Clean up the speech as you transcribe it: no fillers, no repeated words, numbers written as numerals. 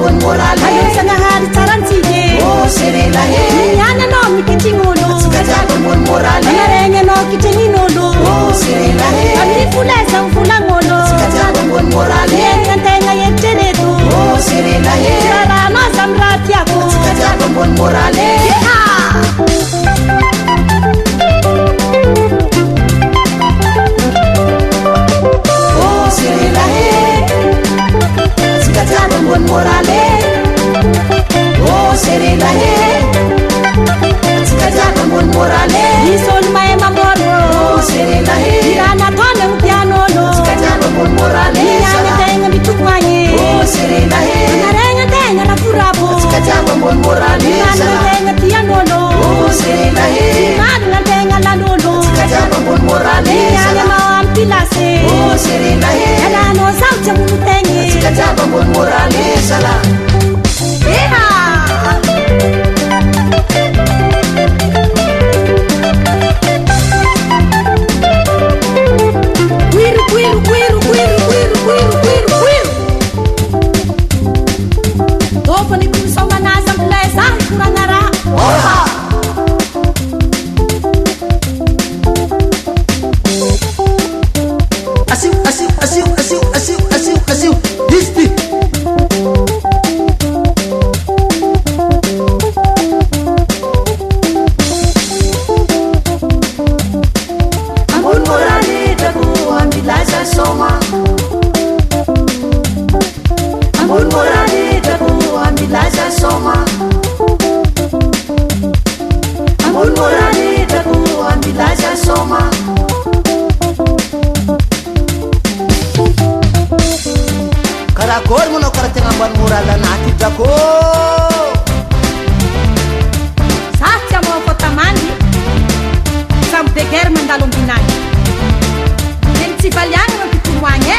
ambony moraly Sanahary tsara antsika serela niany anao miketrign'olo tsika jiaby ambony moraly anaregny anao kitrenin'olo serela amin'ny folesa mivolagn'olo tsika jiaby ambony moraly enina antegna eritrereto serela rahanao zamy raha tiako tsika jiaby ambony moraly serela tsika jiaby ambony moraly serela tsika jiaby ambony moraly misy olo mahay mamorogno serela raha nataona gny tian'olo tsika jiaby ambony moraly niany antegna mitomagny serela anaregny antegna laforabo tsika jiaby ambony moraly manana antegna tian'olo serela manana antegna lal'olo tsika jiaby ambony moraly niany anao amy pilasy serela alanao zavy tsy amolo tegny tsika jiaby ambony moraly sala karakory manao karaha tegna ambany moraly anaty drako za tsy amao fotamandy sambo de guerre mandalo ambinany teny tsy valiagna no mpitomoagny